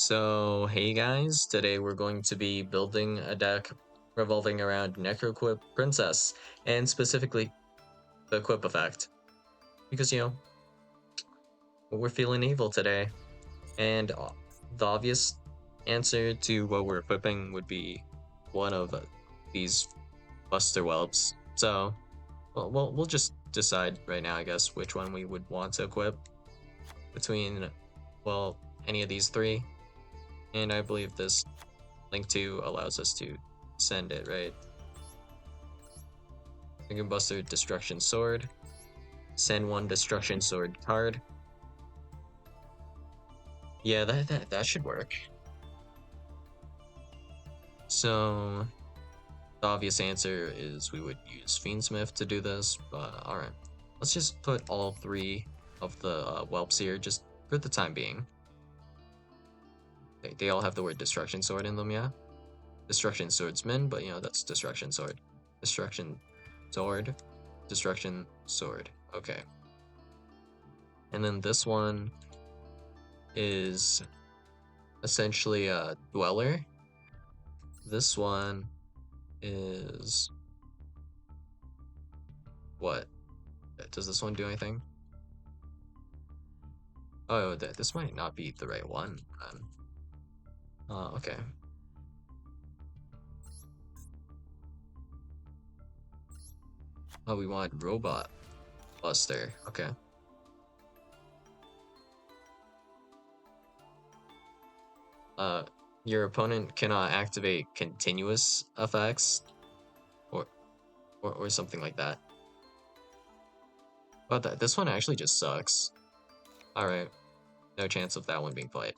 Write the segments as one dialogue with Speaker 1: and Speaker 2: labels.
Speaker 1: So, hey guys, today we're going to be building a deck revolving around Necroquip Princess, and specifically the Quip effect. Because, we're feeling evil today, and the obvious answer to what we're equipping would be one of these Buster Whelps. So, we'll just decide right now, I guess, which one we would want to equip between, well, any of these three. And I believe this Link 2 allows us to send it, right? Dragon Buster Destruction Sword. Send one Destruction Sword card. Yeah, that should work. So the obvious answer is we would use Fiendsmith to do this, but alright. Let's just put all three of the whelps here just for the time being. They all have the word Destruction Sword in them, yeah? Destruction Swordsman, but that's Destruction Sword. Destruction Sword. Destruction Sword. Okay. And then this one is essentially a Dweller. This one is... what? Does this one do anything? Oh, this might not be the right one. Okay. Oh, we want Robot Buster. Okay. Your opponent cannot activate continuous effects, or something like that. But this one actually just sucks. Alright. No chance of that one being played.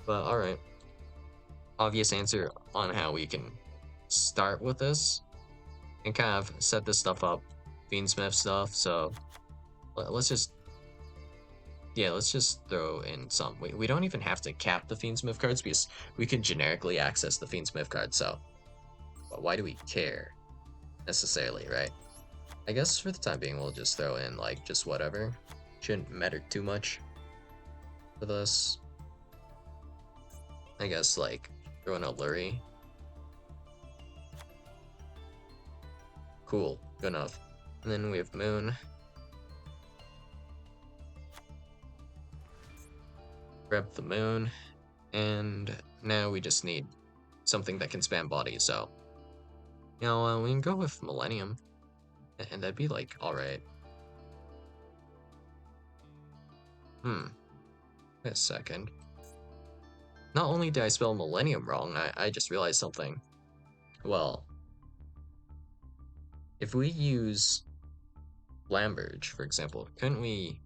Speaker 1: But alright. Obvious answer on how we can start with this and kind of set this stuff up, Fiendsmith stuff. So let's just throw in some. We don't even have to cap the Fiendsmith cards because we can generically access the Fiendsmith cards. So but why do we care necessarily, right? I guess for the time being we'll just throw in like just whatever. Shouldn't matter too much for this. I guess like throw in a Lurie. Cool, good enough. And then we have Moon. Grab the Moon. And now we just need something that can spam body, so we can go with Millennium. And that'd be like alright. Wait a second. Not only did I spell Millennium wrong, I just realized something. Well, if we use Lamberge, for example, couldn't we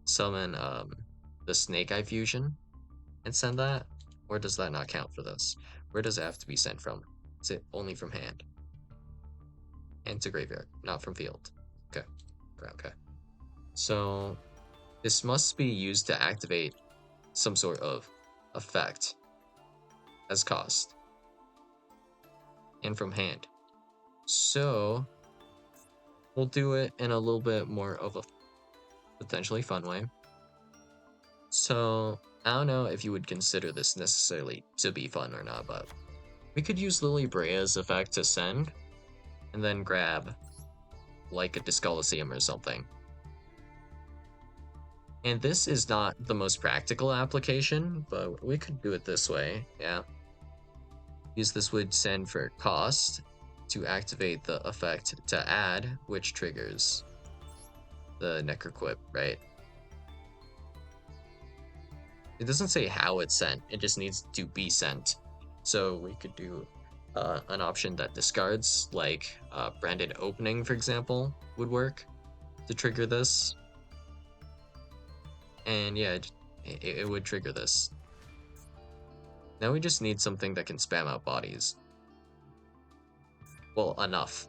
Speaker 1: summon the Snake Eye Fusion and send that? Or does that not count for this? Where does it have to be sent from? Is it only from hand? And to graveyard, not from field. Okay. Okay. So this must be used to activate some sort of effect as cost. And from hand. So we'll do it in a little bit more of a potentially fun way. So I don't know if you would consider this necessarily to be fun or not, but we could use Lily Brea's effect to send, and then grab like a Discoloseum or something. And this is not the most practical application, but we could do it this way, yeah. Use this would send for cost to activate the effect to add, which triggers the Necroquip, right? It doesn't say how it's sent, it just needs to be sent. So we could do an option that discards, like Branded Opening, for example, would work to trigger this. And yeah, it would trigger this. Now we just need something that can spam out bodies. Well, enough.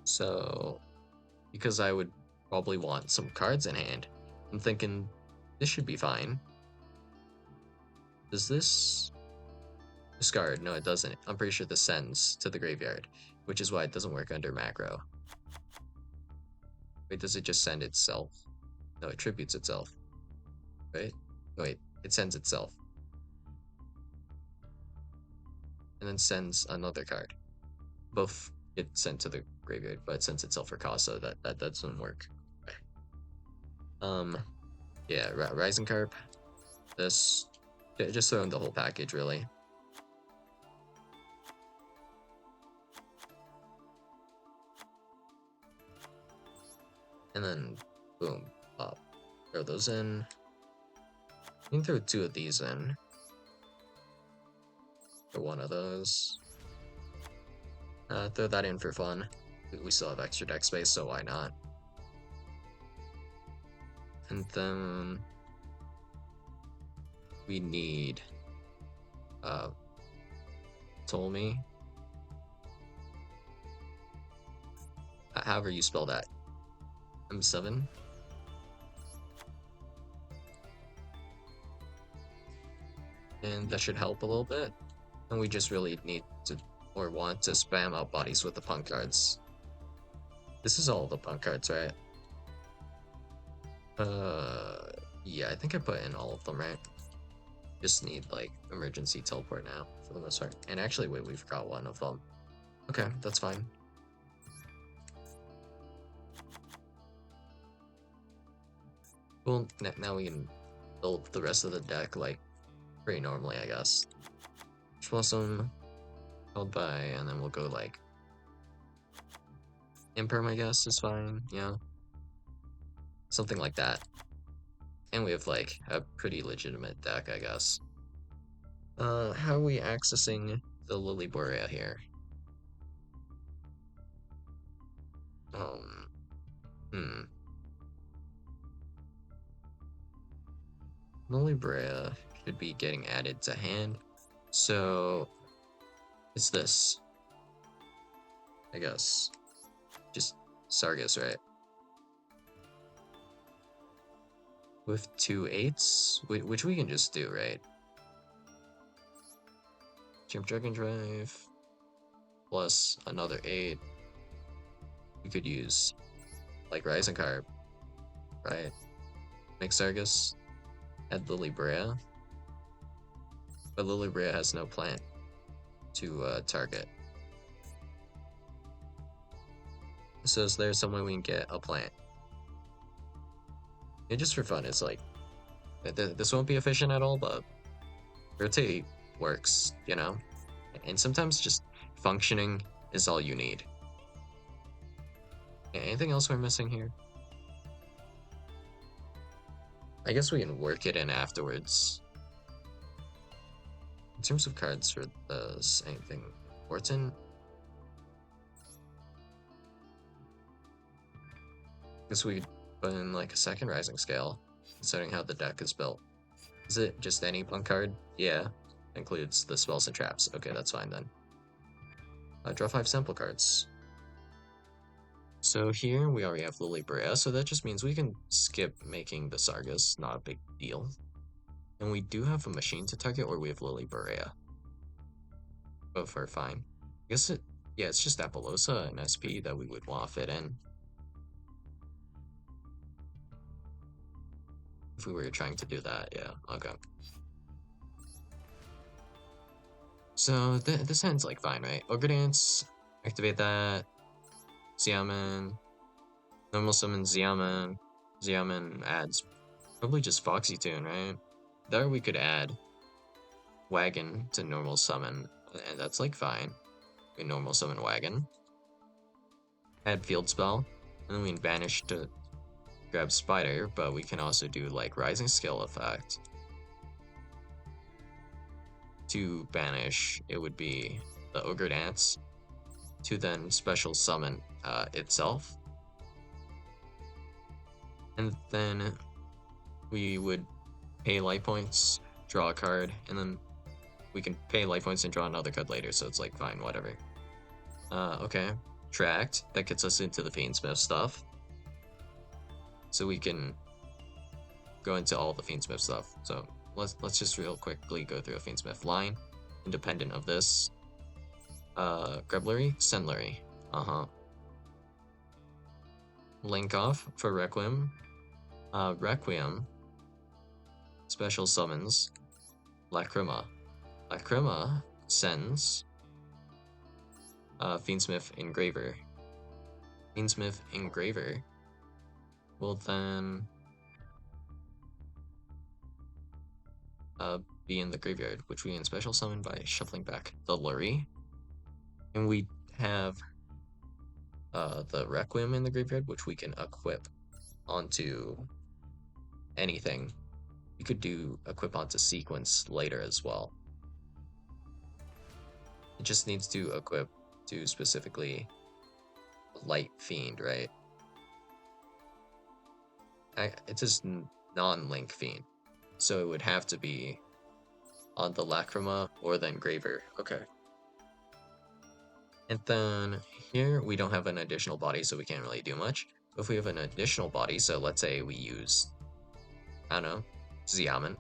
Speaker 1: So, because I would probably want some cards in hand, I'm thinking this should be fine. Does this discard? No, it doesn't. I'm pretty sure this sends to the graveyard, which is why it doesn't work under macro. Wait, does it just send itself? No, it tributes itself. Right? Wait, it sends itself. and then sends another card. Both get sent to the graveyard, but it sends itself for cost, so that doesn't work. Yeah, Rising Carp. This, just throw in the whole package, really. And then, boom, throw those in. You can throw 2 of these in. Or 1 of those. Throw that in for fun. We still have extra deck space, so why not? And then we need Ptolemy. However you spell that. M7. And that should help a little bit. And we just really need to, or want to, spam out bodies with the punk cards. This is all the punk cards, right? Yeah, I think I put in all of them, right? Just need, like, emergency teleport now, for the most part. And actually, wait, we forgot one of them. Okay, that's fine. Well, now we can build the rest of the deck, like, pretty normally, I guess. Blossom, held by, and then we'll go, like, Imperm, I guess, is fine, yeah. Something like that. And we have, like, a pretty legitimate deck, I guess. How are we accessing the Lily Borea here? Hmm. Lily Borea should be getting added to hand. So, it's this. I guess. Just Sargus, right? With 2 8s, which we can just do, right? Jump Dragon Drive, plus another 8. You could use, like, Rising Carp, right? Make Sargus, add Lily Brea. But Lily Brea has no plant to target. So is there some way we can get a plant? And just for fun, it's like, this won't be efficient at all, but rotate works, you know? And sometimes just functioning is all you need. Anything else we're missing here? I guess we can work it in afterwards. In terms of cards for this, anything important? Guess we could put in, like, a second Rising Scale, considering how the deck is built. Is it just any punk card? Yeah. Includes the spells and traps. Okay, that's fine then. Draw 5 sample cards. So here we already have Lily Brea, so that just means we can skip making the Sargus, not a big deal. And we do have a machine to target, or we have Lily Brea. Both are fine. I guess yeah, it's just Apollosa and SP that we would want to fit in. If we were trying to do that, yeah, okay. So this hand's like fine, right? Ogre Dance, activate that. Xiamen, normal summon Xiamen. Xiamen adds probably just Foxy Tune, right? There we could add Wagon to normal summon, and that's like fine. We normal summon Wagon. Add Field Spell, and then we can banish to grab Spider, but we can also do like Rising Skill effect. To banish, it would be the Ogre Dance, to then special summon itself. And then we would pay life points, draw a card, and then we can pay life points and draw another card later, so it's like fine, whatever. Okay. Tracked, that gets us into the Fiendsmith stuff. So we can go into all the Fiendsmith stuff. So let's just real quickly go through a Fiendsmith line, independent of this. Greblery, Sendlery. Link off for Requiem. Requiem. Special summons. Lacrima. Lacrima sends Fiendsmith Engraver. Fiendsmith Engraver will then be in the graveyard, which we can special summon by shuffling back the Lurry. And we have the Requiem in the graveyard, which we can equip onto anything. We could do equip onto sequence later as well. It just needs to equip to specifically Light Fiend, right? It's just non-Link Fiend, so it would have to be on the Lacrima or the Engraver. Okay. And then here we don't have an additional body, so we can't really do much. But if we have an additional body, so let's say we use, I don't know, Xiamen.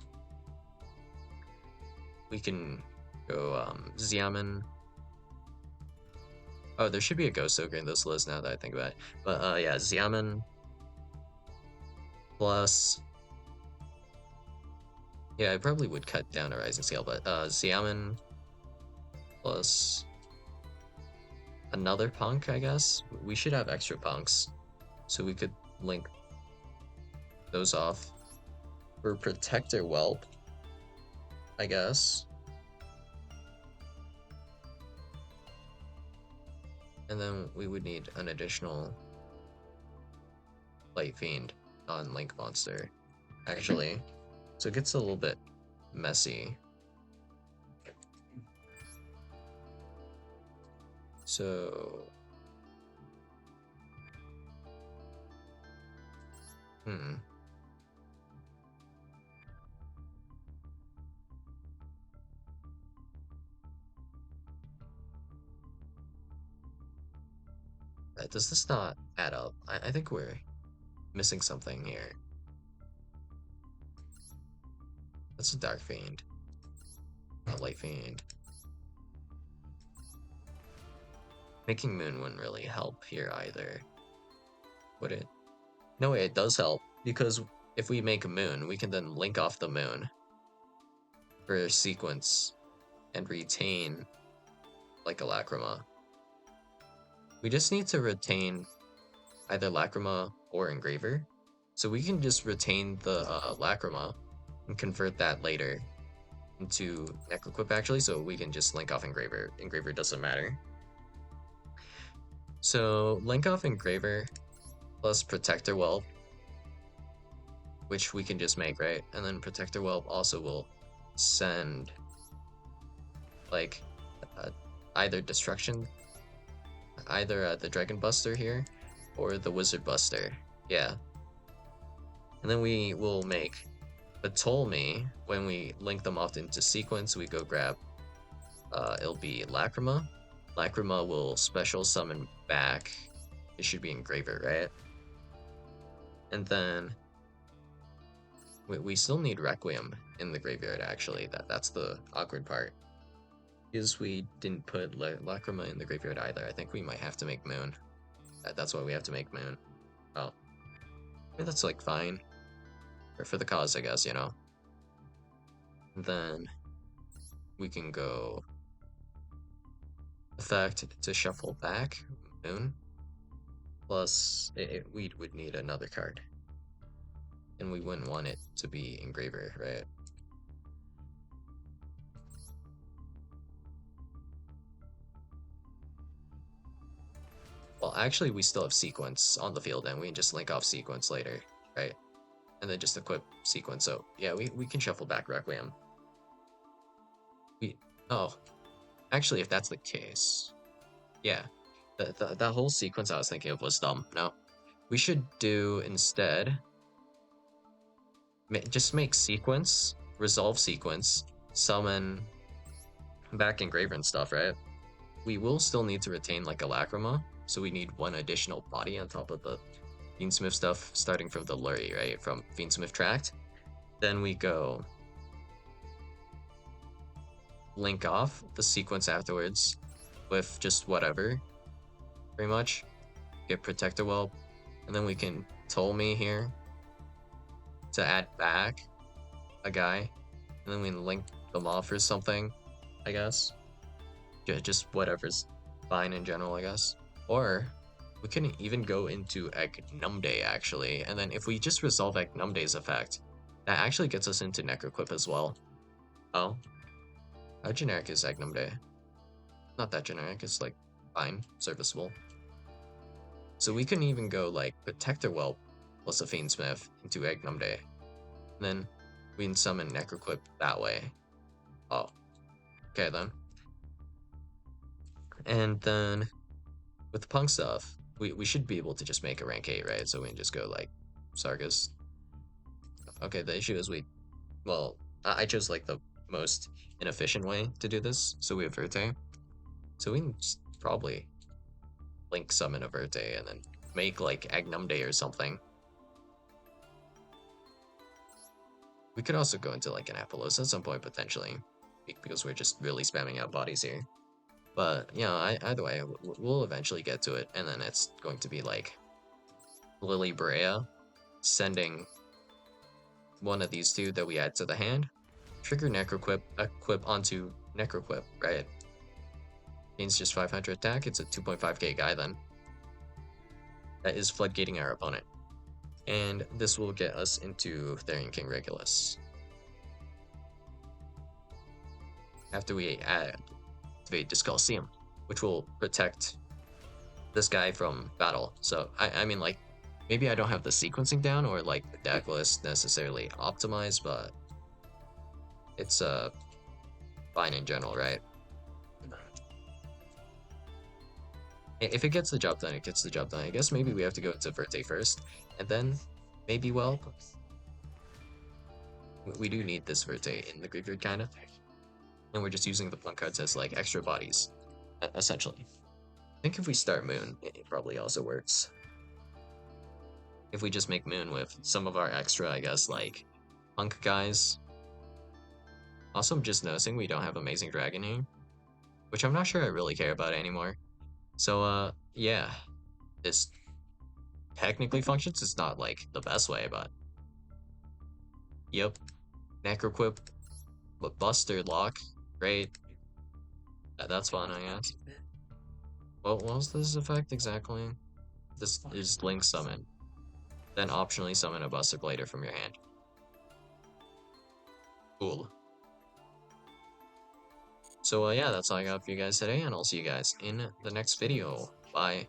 Speaker 1: We can go Xiamen. Oh, there should be a Ghost Soaker in this list now that I think about it. But yeah, Xiamen plus... Yeah, I probably would cut down a Rising Scale, but Xiamen plus another punk, I guess. We should have extra punks, so we could link those off. For Protector Whelp, I guess. And then we would need an additional Light Fiend on Link Monster, actually. So it gets a little bit messy. So... Does this not add up? I think we're missing something here. That's a Dark Fiend. Not Light Fiend. Making Moon wouldn't really help here either. Would it? No way, it does help. Because if we make a Moon, we can then link off the Moon for a sequence and retain like a Lacrima. We just need to retain either Lacrima or Engraver. So we can just retain the Lacrima and convert that later into Necroquip actually, so we can just link off Engraver. Engraver doesn't matter. So link off Engraver plus Protector Whelp, which we can just make, right? And then Protector Whelp also will send like either Destruction, either the Dragon Buster here or the Wizard Buster. Yeah. And then we will make Ptolemy. When we link them off into sequence, we go grab, it'll be Lacrima. Lacrima will special summon back. It should be Engraver, right? And then we still need Requiem in the graveyard, actually. That's the awkward part. Is we didn't put Lacrima in the graveyard either. I think we might have to make Moon. That's why we have to make Moon. Oh. I mean, that's like fine. Or for the cause, I guess, you know? Then we can go effect to shuffle back Moon. Plus, we would need another card. And we wouldn't want it to be Engraver, right? Well, actually, we still have Sequence on the field, and we can just link off Sequence later, right? And then just equip Sequence. So, yeah, we can shuffle back Requiem. Oh, actually, if that's the case, yeah, that whole sequence I was thinking of was dumb. No, we should do instead, just make Sequence, resolve Sequence, summon back Engraver and stuff, right? We will still need to retain like a Lacrima, so we need one additional body on top of the Fiendsmith stuff, starting from the Lurry, right? From Fiendsmith Tract. Then we go link off the sequence afterwards with just whatever, pretty much. Get Protector Whelp, and then we can Ptolemy here to add back a guy, and then we can link them off or something, I guess. Just whatever's fine in general, I guess. Or we can even go into Egnumde actually, and then if we just resolve Egnumde's effect, that actually gets us into Necroquip as well. Oh, how generic is Egnumde? Not that generic, it's like fine, serviceable. So we can even go like Protector Whelp plus a Fiendsmith into Egnumde. And then we can summon Necroquip that way. Oh, okay then. And then with the punk stuff, we should be able to just make a rank 8, right? So we can just go like Sargus. Okay, the issue is well, I chose like the most inefficient way to do this. So we have Verte. So we can just probably link summon a Verte and then make like Agnumde or something. We could also go into like an Apollos at some point potentially, because we're just really spamming out bodies here. But yeah, either way, we'll eventually get to it, and then it's going to be like Lily Brea sending one of these two that we add to the hand, trigger Necroquip, equip onto Necroquip, right? Means just 500 attack, it's a 2.5k guy then. That is floodgating our opponent. And this will get us into Therian King Regulus. After we activate Discalcium, which will protect this guy from battle. So, I mean, like, maybe I don't have the sequencing down or, like, the deck list necessarily optimized, but it's, fine in general, right? If it gets the job done, it gets the job done. I guess maybe we have to go into Verte first, and then maybe Whelp. We do need this Verte in the graveyard, kind of. And we're just using the p.u.n.k cards as, like, extra bodies, essentially. I think if we start Moon, it probably also works. If we just make Moon with some of our extra, I guess, like, p.u.n.k guys. Also, I'm just noticing we don't have Amazing Dragon here, which I'm not sure I really care about anymore. So, yeah, this technically functions. It's not, like, the best way, but... Yep, Necroquip, but Buster Lock, great. That's fun, I guess. What was this effect exactly? This is Link Summon. Then optionally summon a Buster Blader from your hand. Cool. So, yeah, that's all I got for you guys today, and I'll see you guys in the next video. Bye.